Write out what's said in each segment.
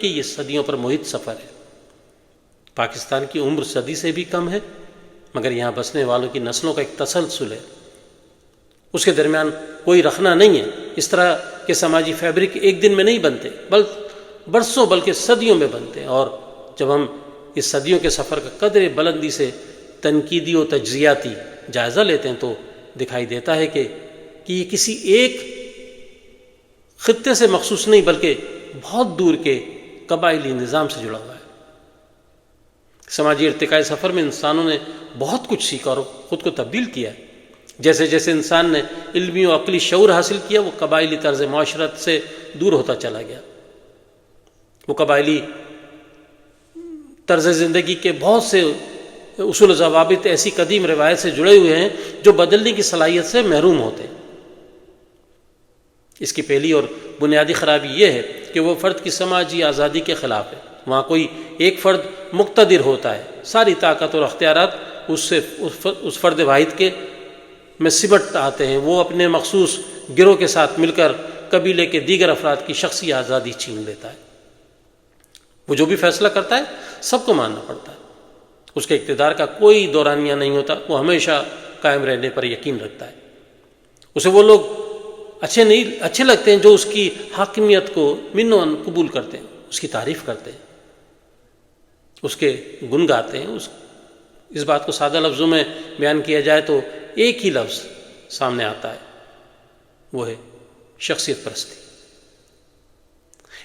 کہ یہ صدیوں پر محیط سفر ہے۔ پاکستان کی عمر صدی سے بھی کم ہے، مگر یہاں بسنے والوں کی نسلوں کا ایک تسلسل ہے، اس کے درمیان کوئی رخنا نہیں ہے۔ اس طرح کے سماجی فیبرک ایک دن میں نہیں بنتے، برسوں بلکہ صدیوں میں بنتے ہیں۔ اور جب ہم اس صدیوں کے سفر کا قدر بلندی سے تنقیدی و تجزیاتی جائزہ لیتے ہیں تو دکھائی دیتا ہے کہ یہ کسی ایک خطے سے مخصوص نہیں بلکہ بہت دور کے قبائلی نظام سے جڑا ہوا ہے۔ سماجی ارتقائی سفر میں انسانوں نے بہت کچھ سیکھا اور خود کو تبدیل کیا ہے۔ جیسے جیسے انسان نے علمی و عقلی شعور حاصل کیا، وہ قبائلی طرز معاشرت سے دور ہوتا چلا گیا۔ وہ قبائلی طرز زندگی کے بہت سے اصول و ضوابط ایسی قدیم روایت سے جڑے ہوئے ہیں جو بدلنے کی صلاحیت سے محروم ہوتے ہیں۔ اس کی پہلی اور بنیادی خرابی یہ ہے کہ وہ فرد کی سماجی آزادی کے خلاف ہے۔ وہاں کوئی ایک فرد مقتدر ہوتا ہے، ساری طاقت اور اختیارات اس فرد واحد کے میں سمٹ آتے ہیں۔ وہ اپنے مخصوص گروہ کے ساتھ مل کر قبیلے کے دیگر افراد کی شخصی آزادی چھین لیتا ہے۔ وہ جو بھی فیصلہ کرتا ہے سب کو ماننا پڑتا ہے، اس کے اقتدار کا کوئی دورانیہ نہیں ہوتا۔ وہ ہمیشہ قائم رہنے پر یقین رکھتا ہے۔ اسے وہ لوگ اچھے لگتے ہیں جو اس کی حاکمیت کو منون قبول کرتے ہیں، اس کی تعریف کرتے ہیں، اس کے گن گاتے ہیں۔ اس بات کو سادہ لفظوں میں بیان کیا جائے تو ایک ہی لفظ سامنے آتا ہے، وہ ہے شخصیت پرستی۔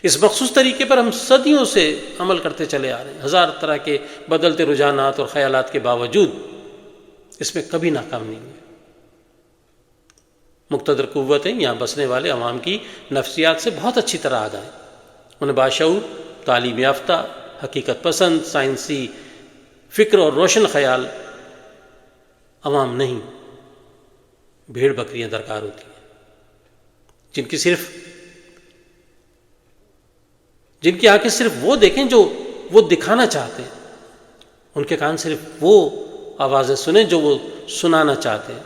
اس مخصوص طریقے پر ہم صدیوں سے عمل کرتے چلے آ رہے ہیں۔ ہزار طرح کے بدلتے رجحانات اور خیالات کے باوجود اس میں کبھی ناکام نہیں ہوئے۔ مقتدر قوتیں یہاں بسنے والے عوام کی نفسیات سے بہت اچھی طرح آگاہ ہیں۔ انہیں باشعور، تعلیم یافتہ، حقیقت پسند، سائنسی فکر اور روشن خیال عوام نہیں، بھیڑ بکریاں درکار ہوتی ہیں، جن کی آنکھیں صرف وہ دیکھیں جو وہ دکھانا چاہتے ہیں، ان کے کان صرف وہ آوازیں سنیں جو وہ سنانا چاہتے ہیں،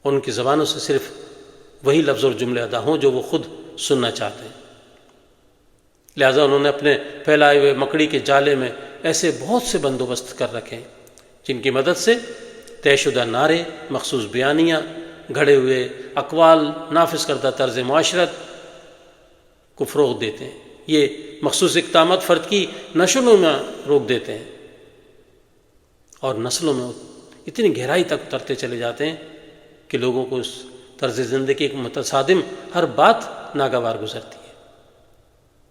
اور ان کی زبانوں سے صرف وہی لفظ اور جملے ادا ہوں جو وہ خود سننا چاہتے ہیں۔ لہٰذا انہوں نے اپنے پھیلائے ہوئے مکڑی کے جالے میں ایسے بہت سے بندوبست کر رکھے ہیں جن کی مدد سے طے شدہ نعرے، مخصوص بیانیاں، گھڑے ہوئے اقوال، نافذ کردہ طرز معاشرت کو فروغ دیتے ہیں۔ یہ مخصوص اقدامات فرد کی نشو میں روک دیتے ہیں اور نسلوں میں اتنی گہرائی تک اترتے چلے جاتے ہیں کہ لوگوں کو اس طرز زندگی کے متصادم ہر بات ناگوار گزرتی ہے۔